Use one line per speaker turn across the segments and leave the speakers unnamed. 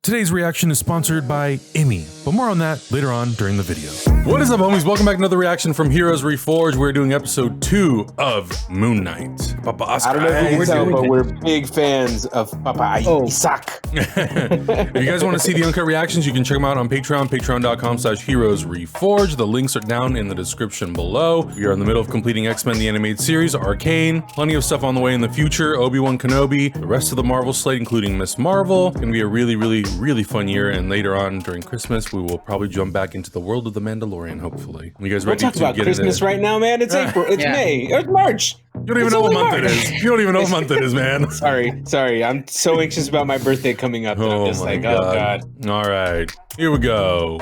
Today's reaction is sponsored by Emmy, but more on that later on during the video. What is up, homies? Welcome back to another reaction from Heroes Reforged. We're doing episode 2 of Moon Knight. Papa Oscar.
I don't know if you can tell, but we're big fans of Papa Isaac.
If you guys want to see the uncut reactions, you can check them out on Patreon, patreon.com/Heroes Reforged. The links are down in the description below. We are in the middle of completing X-Men the Animated Series, Arcane, plenty of stuff on the way in the future, Obi-Wan Kenobi, the rest of the Marvel slate, including Miss Marvel. It's gonna be a really fun year, and later on during Christmas, we will probably jump back into the world of the Mandalorian, hopefully. You guys ready to
about
get
Christmas right now, man? It's April, it's May, it's March.
You don't even know what month it is. You don't even know what month it is, man.
Sorry. I'm so anxious about my birthday coming up that I'm just like, oh God.
All right, here we go.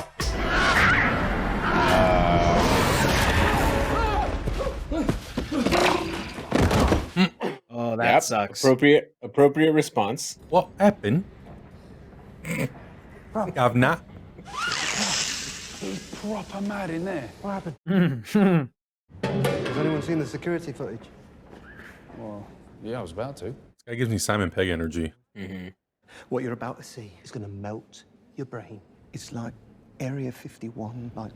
Oh, that sucks.
Appropriate response.
What happened? I've not.
It's proper mad in there.
What happened? Has anyone seen the security footage?
Well, yeah, I was about to.
This guy gives me Simon Pegg energy.
What you're about to see is going to melt your brain. It's like Area 51, like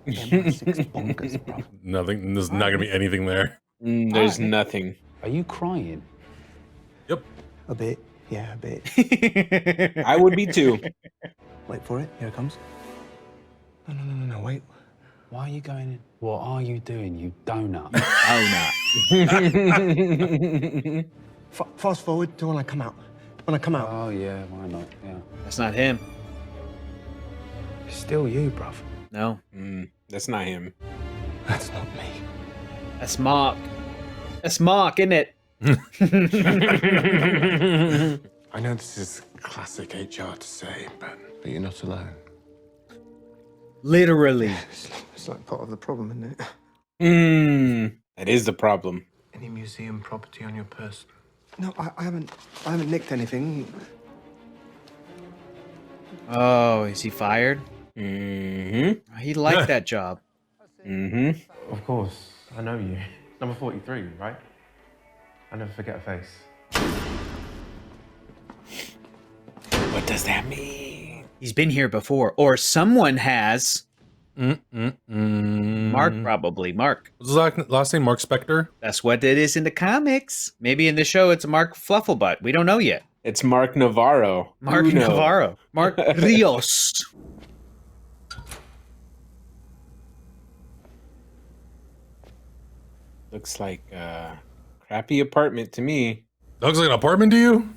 MI6 bonkers, bro.
Nothing. There's not gonna be anything there.
There's nothing.
Are you crying?
Yep.
A bit. Yeah, a bit.
I would be too.
Wait for it. Here it comes. No, wait.
Why are you going in? What are you doing, you donut?
Fast forward to when I come out. When I come out.
Oh, yeah, why not? Yeah.
That's not him.
It's still you, bruv.
No.
That's not him.
That's not me.
That's Mark. That's Mark, isn't it?
I know this is classic HR to say, but you're not alone.
Literally.
It's like part of the problem, isn't it?
That is the problem.
Any museum property on your person?
No, I haven't nicked anything.
Oh, is he fired? He liked that job.
Of course, I know you. Number 43, right? I never forget a face.
What does that mean?
He's been here before, or someone has. Mark, probably. Mark.
What's his last name? Marc Spector?
That's what it is in the comics. Maybe in the show it's Mark Flufflebutt. We don't know yet.
It's Mark Navarro.
Mark Navarro. Mark Rios.
Looks like a crappy apartment to me.
That looks like an apartment to you?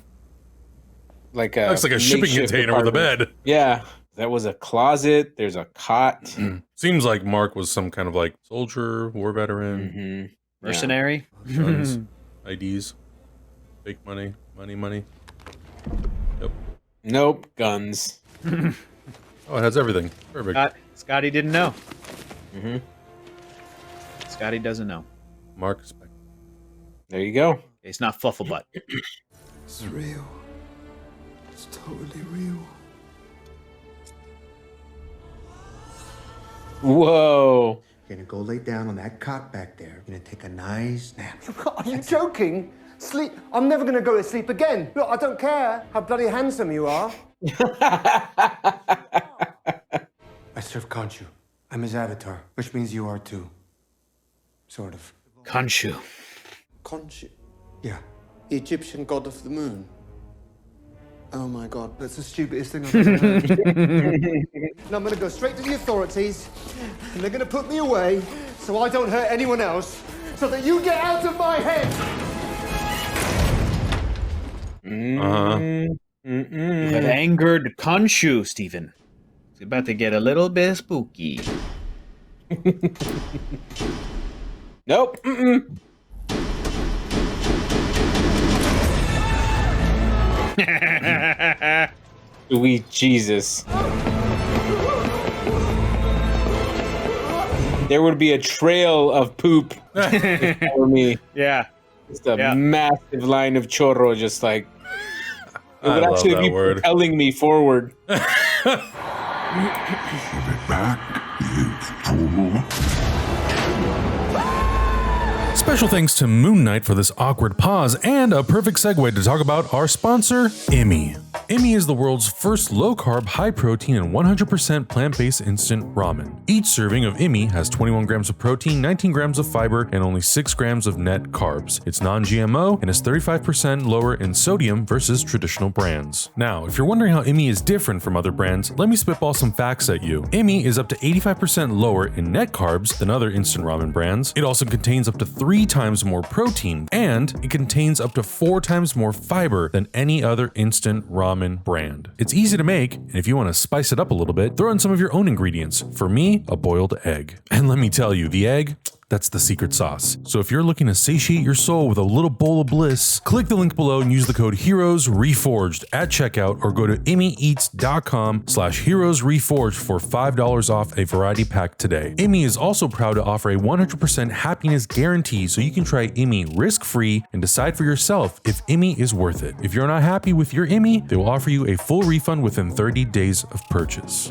Looks
like a shipping container with a bed.
Yeah. That was a closet. There's a cot.
Seems like Mark was some kind of like soldier, war veteran.
Mercenary.
Guns, IDs, fake money. Yep.
Nope. Guns.
Oh, it has everything. Perfect.
Scotty didn't know. Scotty doesn't know.
Marc Spector.
There you go.
It's not Flufflebutt.
It's real. It's totally real.
Whoa.
You're gonna go lay down on that cot back there. You're gonna take a nice nap. Are you joking? Sleep? I'm never gonna go to sleep again. Look, I don't care how bloody handsome you are. I serve Khonshu. I'm his avatar, which means you are too. Sort of.
Khonshu.
Khonshu,
Yeah.
the Egyptian god of the moon. Oh my God.
That's the stupidest thing I've ever heard. And I'm gonna go straight to the authorities, and they're gonna put me away so I don't hurt anyone else, so that you get out of my head!
You have angered Khonshu, Stephen. It's about to get a little bit spooky.
Nope. Sweet Jesus. There would be a trail of poop for me.
Yeah.
Just a massive line of chorro, just like it would
love
actually
that
be
word.
propelling me forward.
Special thanks to Moon Knight for this awkward pause and a perfect segue to talk about our sponsor, Emmy. Imi is the world's first low-carb, high-protein, and 100% plant-based instant ramen. Each serving of Imi has 21 grams of protein, 19 grams of fiber, and only 6 grams of net carbs. It's non-GMO and is 35% lower in sodium versus traditional brands. Now, if you're wondering how Imi is different from other brands, let me spitball some facts at you. Imi is up to 85% lower in net carbs than other instant ramen brands. It also contains up to 3 times more protein, and it contains up to 4 times more fiber than any other instant ramen brand. It's easy to make, and if you want to spice it up a little bit, throw in some of your own ingredients. For me, a boiled egg. And let me tell you, the egg, that's the secret sauce. So if you're looking to satiate your soul with a little bowl of bliss, click the link below and use the code HEROESREFORGED at checkout, or go to imieats.com/HEROESREFORGED for $5 off a variety pack today. Imi is also proud to offer a 100% happiness guarantee, so you can try Imi risk-free and decide for yourself if Imi is worth it. If you're not happy with your Imi, they will offer you a full refund within 30 days of purchase.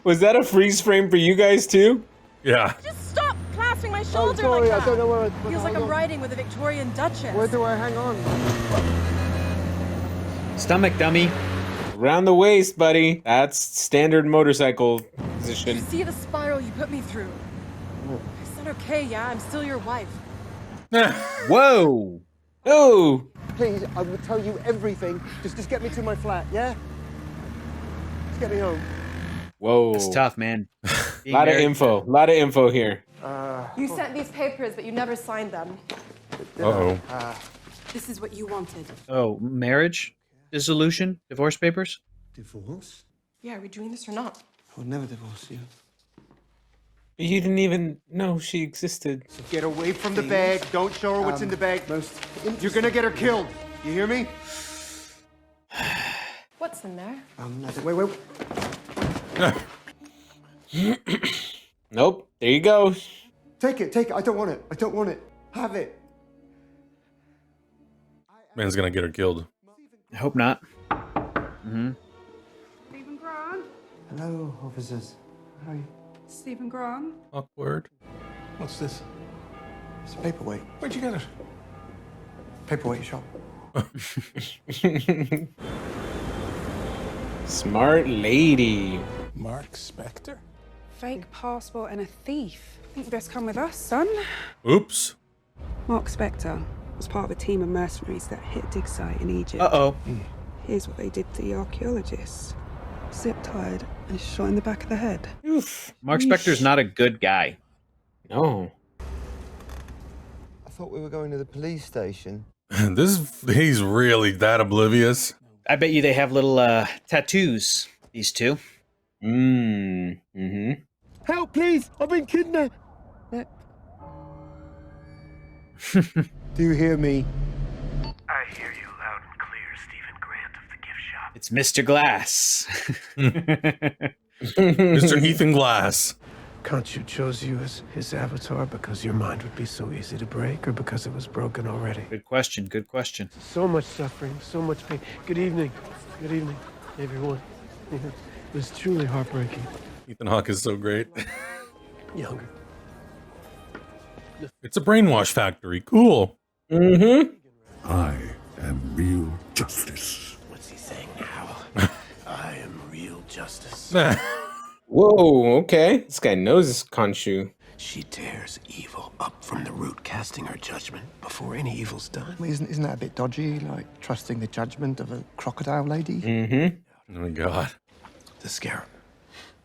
Was that a freeze frame for you guys too?
Yeah.
Just stop clasping my shoulder
sorry,
like that.
I don't know where
Feels like I'm riding with a Victorian Duchess.
Where do I hang on?
Stomach dummy.
Around the waist, buddy. That's standard motorcycle position.
See the spiral you put me through. It's not okay, yeah? I'm still your wife.
Whoa.
Oh,
Please, I will tell you everything. Just get me to my flat, yeah? Just get me home.
whoa.
It's tough, man.
A lot of info here.
You sent these papers, but you never signed them.
Uh-oh.
This is what you wanted.
Oh, marriage? Dissolution? Divorce papers?
Divorce?
Yeah, are we doing this or not?
I would never divorce you.
You didn't even know she existed.
So get away from the bag. Don't show her what's in the bag. You're gonna get her killed. You hear me?
What's in there?
Wait.
Nope. There you go.
Take it. I don't want it. Have it.
Man's gonna get her killed.
I hope not.
Stephen Grant?
Hello, officers. How are you?
Stephen Grant?
Awkward.
What's this?
It's a paperweight.
Where'd you get it?
Paperweight shop.
Smart lady.
Marc Spector?
Fake passport and a thief. I think you best come with us, son.
Oops.
Marc Spector was part of a team of mercenaries that hit a dig site in Egypt.
Uh-oh.
Here's what they did to the archaeologists. Zip-tied and shot in the back of the head.
Oof.
Marc Spector's not a good guy.
No.
I thought we were going to the police station.
He's really that oblivious.
I bet you they have little tattoos, these two.
Mm-hmm.
Help, please! I've been kidnapped. Do you hear me?
I hear you loud and clear, Stephen Grant of the gift shop.
It's Mr. Glass.
Mr. Ethan Glass.
Khonshu chose you as his avatar because your mind would be so easy to break, or because it was broken already?
Good question, good question.
So much suffering, so much pain. Good evening, everyone. It was truly heartbreaking.
Ethan Hawke is so great.
Younger.
It's a brainwash factory. Cool.
Mm-hmm.
I am real justice.
What's he saying now? I am real justice.
Whoa, okay. This guy knows his Khonshu.
She tears evil up from the root, casting her judgment before any evil's done.
Isn't that a bit dodgy, like trusting the judgment of a crocodile lady?
Mm-hmm.
Oh my god.
The scarab.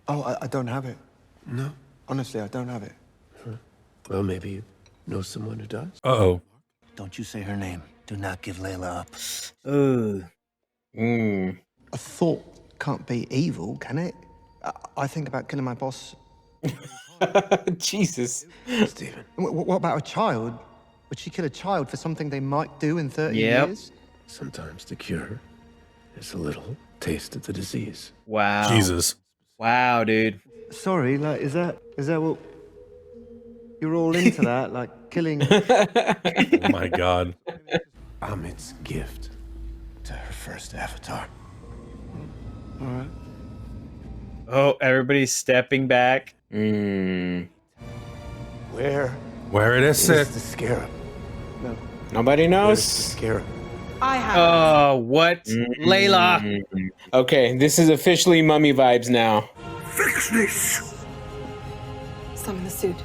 Oh, I don't have it.
No?
Honestly, I don't have it.
Well, maybe you know someone who does.
Uh-oh.
Don't you say her name. Do not give Layla up.
Ooh.
A thought can't be evil, can it? I think about killing my boss.
Jesus.
Stephen.
What about a child? Would she kill a child for something they might do in 30
Yep.
years?
Sometimes the cure is a little taste of the disease.
Wow.
Jesus.
Wow, dude.
Sorry, like, is that what you're all into? That, like, killing?
Oh my god.
Amit's gift to her first avatar.
All right.
Oh, everybody's stepping back.
Where
Where it is
is
it?
the scarab?
Nobody
Where's the
knows.
scarab?
I have.
Oh, what? Layla.
Okay, this is officially mummy vibes now.
Fix this!
Summon the suit.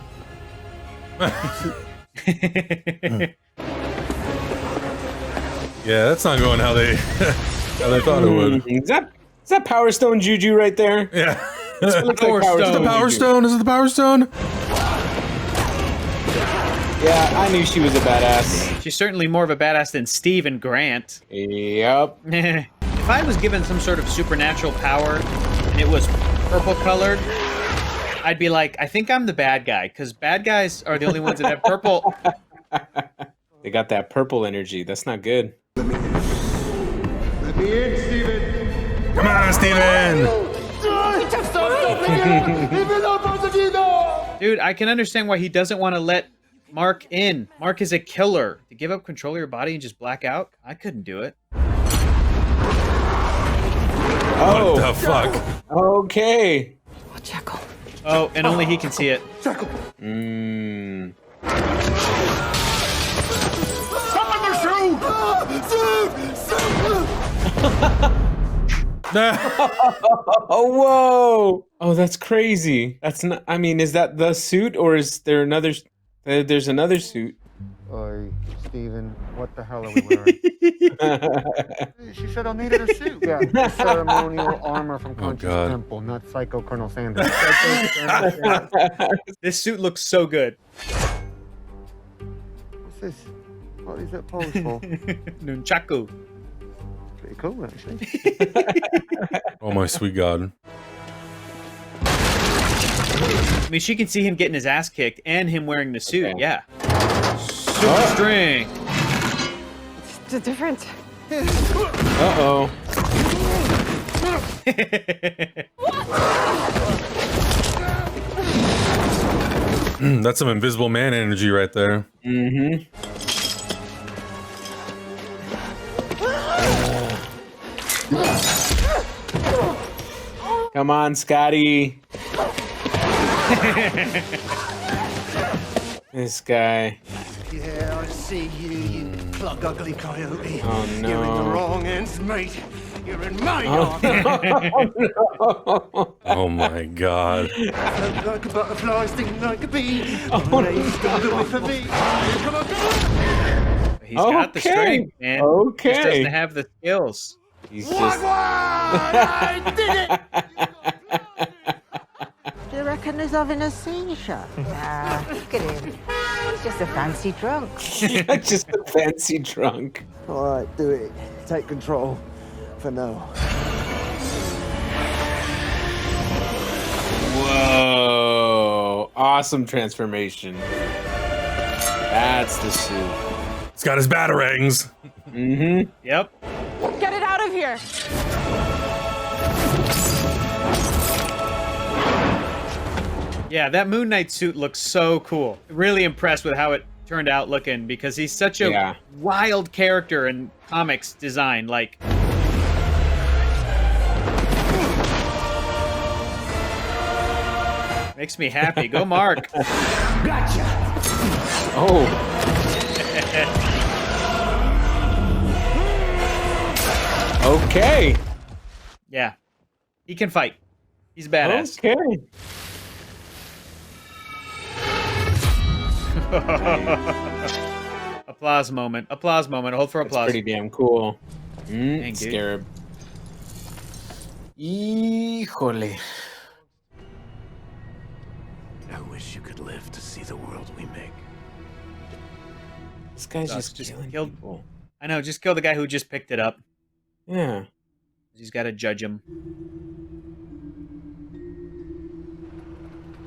Yeah, that's not going how they how they thought it would.
Is that Power Stone juju right there?
Yeah.
It looks like
Is it the Power Stone? Is it the Power Stone?
Yeah, I knew she was a badass.
She's certainly more of a badass than Stephen Grant.
Yep.
If I was given some sort of supernatural power and it was purple colored, I'd be like, I think I'm the bad guy, because bad guys are the only ones that have purple.
They got that purple energy. That's not good.
Let me in, Steven.
Come on, Steven!
Dude, I can understand why he doesn't want to let Mark in. Mark is a killer. To give up control of your body and just black out? I couldn't do it.
Oh.
What the fuck?
Okay.
Oh, Jekyll.
Oh, and only he can see it.
Mmm. Oh, whoa! Oh, that's crazy. That's not. I mean, is that the suit, or is there another? There's another suit.
Oi, Steven, what the hell are we wearing? She said I needed a suit. Yeah, ceremonial armor from Conscious Temple, not Psycho Colonel Sanders.
This suit looks so good.
What's this? What is that pose for?
Nunchaku.
Pretty cool, actually.
Oh my sweet god.
I mean, she can see him getting his ass kicked and him wearing the suit. Okay. Yeah. Super strength.
It's different.
Uh-oh.
That's some Invisible Man energy right there.
Mm-hmm. Come on, Scotty. This guy.
Yeah, I see you, you plug ugly coyote.
Oh no.
You're in the wrong ends, mate. You're in my yard.
Oh my god.
Float like a butterfly, sting like a bee.
Oh,
Please don't do it for me. Come on, come on.
He's got the strength, man.
Okay.
He just doesn't have the skills.
He's
What? I did it!
Do you reckon he's having a seizure? Nah, look at him. He's just a fancy drunk.
Just a fancy drunk.
All right, do it. Take control for now.
Whoa. Awesome transformation. That's the suit.
It's got his batarangs.
Mm-hmm.
Yep.
Get it out of here!
Yeah, that Moon Knight suit looks so cool. Really impressed with how it turned out looking, because he's such a wild character in comics design. Like, makes me happy. Go, Mark.
Gotcha!
Oh. Okay.
Yeah. He can fight. He's badass.
Okay.
Applause moment. Applause moment. Hold for applause.
That's pretty damn cool.
Dang, dude.
Scarab. Híjole.
I wish you could live to see the world we make.
This guy's
Sucks.
just killing
killed.
people.
I know. Just kill the guy who just picked it up.
Yeah.
He's got to judge him.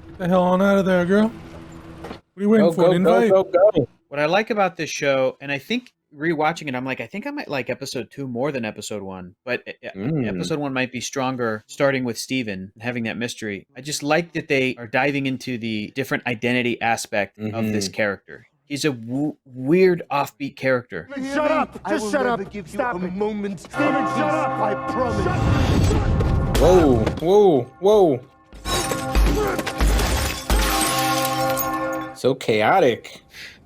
Get the hell on out of there, girl. What are you waiting for? An invite?
Go.
What I like about this show, and I think rewatching it, I'm like, I think I might like episode 2 more than episode 1. But episode 1 might be stronger, starting with Steven, having that mystery. I just like that they are diving into the different identity aspect of this character. He's a weird, offbeat character.
Shut up! Just shut up! Stop it! Moment. Steven, shut up! I promise.
Whoa! Whoa! Whoa! So chaotic.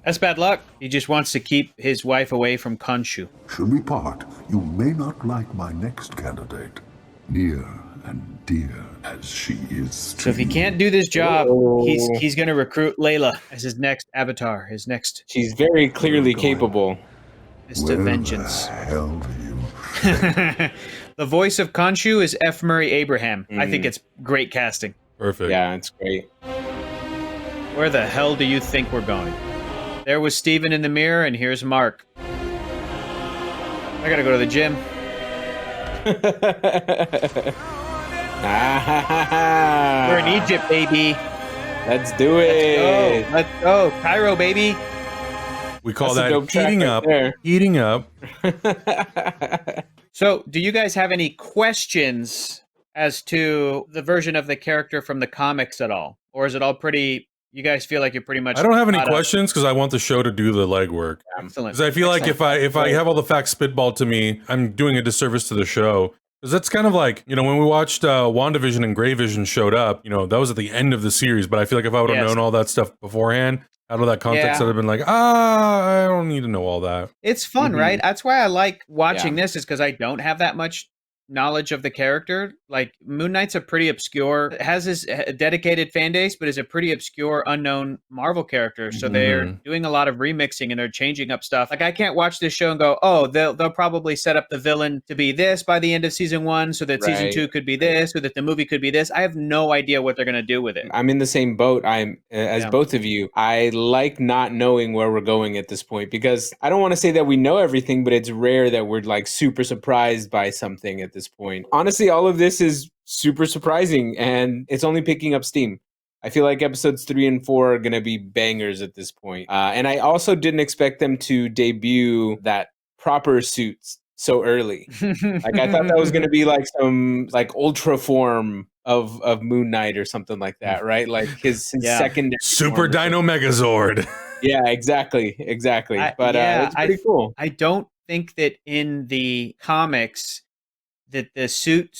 That's bad luck. He just wants to keep his wife away from Khonshu.
Should we part, you may not like my next candidate, near and dear as she is to
So if he can't do this job, he's going to recruit Layla as his next avatar, his next.
She's very clearly capable.
Mr. Vengeance.
hell do you?
The voice of Khonshu is F. Murray Abraham. I think it's great casting.
Perfect.
Yeah, it's great.
Where the hell do you think we're going? There was Steven in the mirror, and here's Mark. I gotta go to the gym. We're in Egypt, baby.
Let's do it.
Let's go. Cairo, baby.
We call
That's a dope
that
track
heating
right
up.
there.
Heating up.
So, do you guys have any questions as to the version of the character from the comics at all? Or is it all pretty... You guys feel like you're pretty much...
I don't have any
caught up?
questions because I want the show to do the legwork.
Excellent.
Because I feel like if I have all the facts spitballed to me, I'm doing a disservice to the show. Because that's kind of like, you know, when we watched WandaVision and Grey Vision showed up, you know, that was at the end of the series. But I feel like if I would have known all that stuff beforehand, out of that context, I'd have been like, I don't need to know all that.
It's fun, right? That's why I like watching this, is because I don't have that much knowledge of the character. Like, Moon Knight's a pretty obscure, has his dedicated fan base, but is a pretty obscure, unknown Marvel character. So they're doing a lot of remixing and they're changing up stuff. Like, I can't watch this show and go, oh, they'll probably set up the villain to be this by the end of season 1, so that season 2 could be this, or that the movie could be this. I have no idea what they're going to do with it.
I'm in the same boat as both of you. I like not knowing where we're going at this point, because I don't want to say that we know everything, but it's rare that we're like super surprised by something at this point. Honestly, all of this is super surprising and it's only picking up steam. I feel like episodes 3 and 4 are going to be bangers at this point. And I also didn't expect them to debut that proper suits so early. Like, I thought that was going to be like some like ultra form of Moon Knight or something like that, right? Like his secondary
Super Dino Megazord.
Yeah, exactly. But it's pretty cool.
I don't think that in the comics that the suit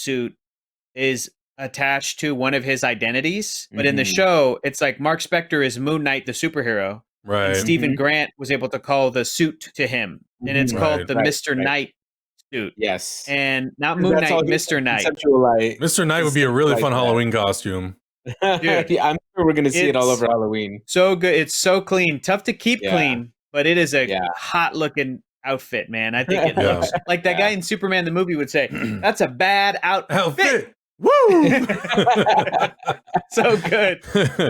is attached to one of his identities, but in the show, it's like Marc Spector is Moon Knight, the superhero,
right?
And Stephen Grant was able to call the suit to him, and it's called the Mr. Knight suit.
Yes,
and not Moon Knight, Mr. Knight.
Mr. Knight would be a really fun Halloween costume.
Dude, yeah, I'm sure we're gonna see it all over Halloween.
So good, it's so clean, tough to keep clean, but it is a hot looking outfit, man. I think it looks like that guy in Superman the movie would say, "That's a bad outfit."
Woo!
So good.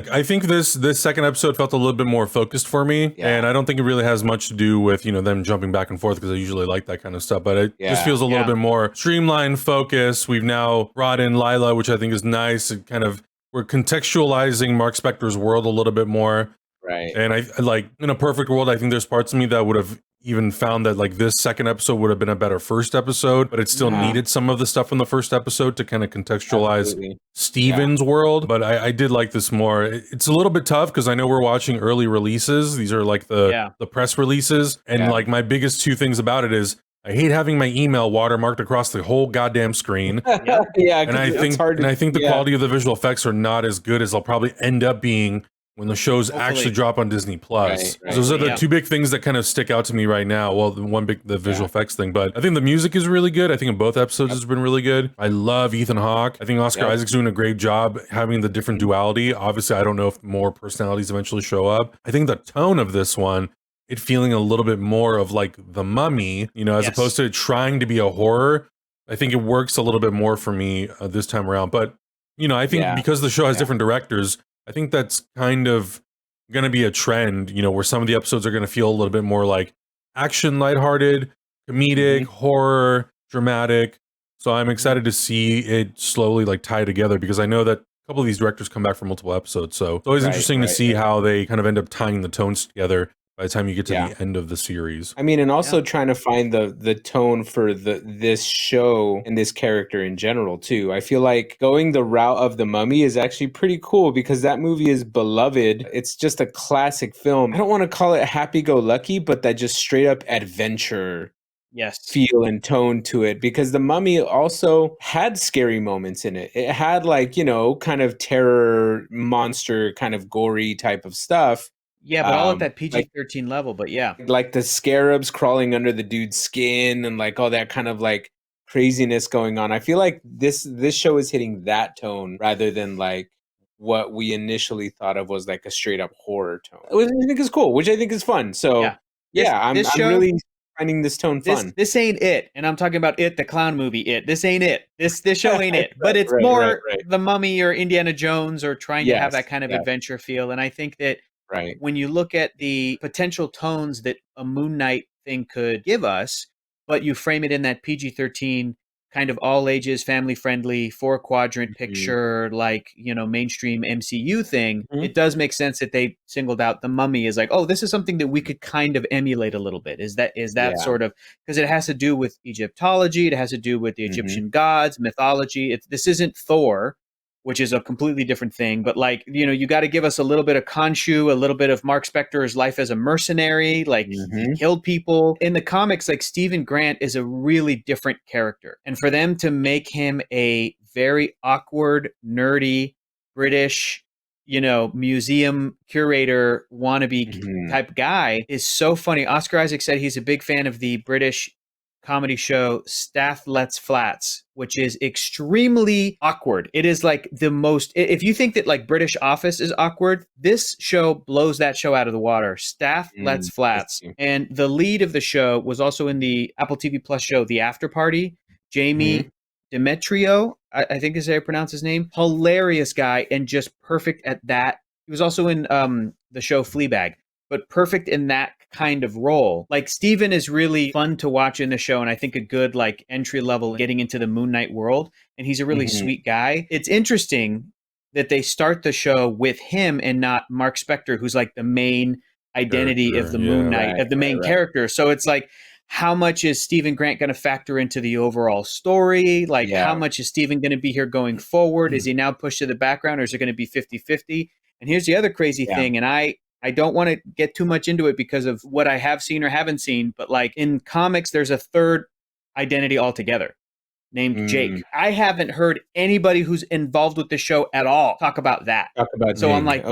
I think this second episode felt a little bit more focused for me, and I don't think it really has much to do with them jumping back and forth, because I usually like that kind of stuff. But it just feels a little bit more streamlined, focus. We've now brought in Lila, which I think is nice. It kind of, we're contextualizing Marc Spector's world a little bit more.
Right.
And I like, in a perfect world, I think there's parts of me that would have even found that like this second episode would have been a better first episode, but it still needed some of the stuff from the first episode to kind of contextualize Steven's world. But I did like this more. It's a little bit tough because I know we're watching early releases. These are like the press releases. And like my biggest two things about it is I hate having my email watermarked across the whole goddamn screen. And I think the quality of the visual effects are not as good as they'll probably end up being when the shows actually drop on Disney Plus. Those are the two big things that kind of stick out to me right now. Well, the visual effects thing, but I think the music is really good. I think in both episodes has been really good. I love Ethan Hawke. I think Oscar Isaac's doing a great job having the different duality. Obviously, I don't know if more personalities eventually show up. I think the tone of this one, it feeling a little bit more of like The Mummy, as opposed to trying to be a horror. I think it works a little bit more for me this time around. But, I think because the show has different directors, I think that's kind of going to be a trend, where some of the episodes are going to feel a little bit more like action, lighthearted, comedic, horror, dramatic. So I'm excited to see it slowly like tie together, because I know that a couple of these directors come back for multiple episodes. So it's always interesting to see how they kind of end up tying the tones together by the time you get to the end of the series.
I mean, and also trying to find the tone for this show and this character in general too. I feel like going the route of The Mummy is actually pretty cool, because that movie is beloved. It's just a classic film. I don't want to call it happy-go-lucky, but that just straight up adventure feel and tone to it, because The Mummy also had scary moments in it. It had like, kind of terror monster kind of gory type of stuff.
Yeah, but all at that
like
PG-13 level. But yeah,
like the scarabs crawling under the dude's skin and like all that kind of like craziness going on. I feel like this show is hitting that tone rather than like what we initially thought of was like a straight up horror tone, which I think is cool, which I think is fun. So
yeah,
I'm really finding this tone fun.
This ain't it, and I'm talking about It, the clown movie. It. This ain't it. This show ain't it. But it's more The Mummy or Indiana Jones or trying to have that kind of adventure feel. And I think that when you look at the potential tones that a Moon Knight thing could give us, but you frame it in that PG-13 kind of all ages, family friendly, 4-quadrant picture, like, you know, mainstream MCU thing, it does make sense that they singled out The Mummy as like, oh, this is something that we could kind of emulate a little bit. Is that sort of, because it has to do with Egyptology, it has to do with the Egyptian gods, mythology. This isn't Thor, which is a completely different thing. But like, you know, you got to give us a little bit of Khonshu, a little bit of Marc Spector's life as a mercenary, like he killed people. In the comics, like Stephen Grant is a really different character. And for them to make him a very awkward, nerdy, British, you know, museum curator wannabe type guy is so funny. Oscar Isaac said he's a big fan of the British comedy show Stath Lets Flats, which is extremely awkward. It is like the most, if you think that like British Office is awkward, this show blows that show out of the water. Stath Lets Flats. And the lead of the show was also in the Apple TV Plus show The After Party. Jamie Demetrio, I think is how you pronounce his name. Hilarious guy and just perfect at that. He was also in the show Fleabag, but perfect in that kind of role. Like Steven is really fun to watch in the show, and I think a good like entry level getting into the Moon Knight world. And he's a really sweet guy. It's interesting that they start the show with him and not Marc Spector, who's like the main identity of the Moon Knight, of the main character. So it's like, how much is Stephen Grant going to factor into the overall story? Like, how much is Stephen going to be here going forward? Is he now pushed to the background, or is it going to be 50-50? And here's the other crazy thing, and I don't want to get too much into it because of what I have seen or haven't seen, but like in comics, there's a third identity altogether named Jake. I haven't heard anybody who's involved with the show at all talk about that. So I'm like,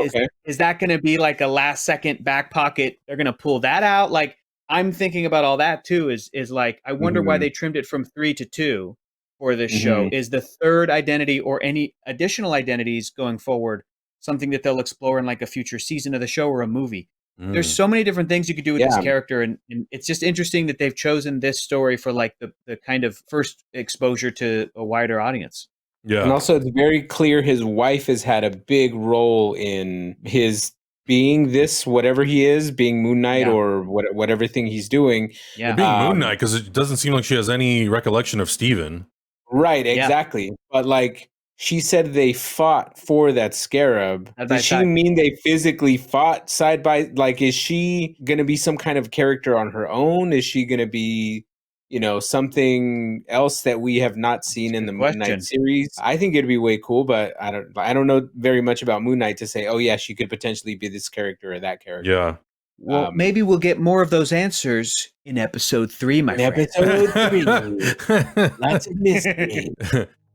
is that going to be like a last second back pocket? They're going to pull that out? Like, I'm thinking about all that too, is like, I wonder why they trimmed it from 3 to 2 for this show. Is the third identity or any additional identities going forward something that they'll explore in like a future season of the show or a movie? There's so many different things you could do with this character. And it's just interesting that they've chosen this story for like the kind of first exposure to a wider audience.
And also it's very clear his wife has had a big role in his being this, whatever he is, being Moon Knight or whatever thing he's doing.
Or being Moon Knight, because it doesn't seem like she has any recollection of Steven.
Right, exactly. But like, she said they fought for that scarab. Does she mean they physically fought side by? Like, is she going to be some kind of character on her own? Is she going to be, you know, something else that we have not seen in the Moon Knight series? I think it'd be way cool, but I don't know very much about Moon Knight to say, oh yeah, she could potentially be this character or that character.
Yeah.
Well, maybe we'll get more of those answers in episode 3, my friend.
Episode 3. Lots of mystery.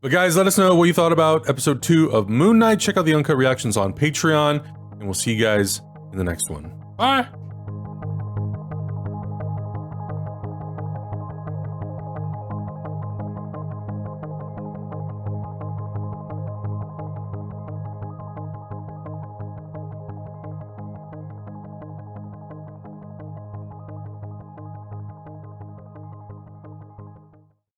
But guys, let us know what you thought about episode 2 of Moon Knight. Check out the uncut reactions on Patreon, and we'll see you guys in the next one. Bye.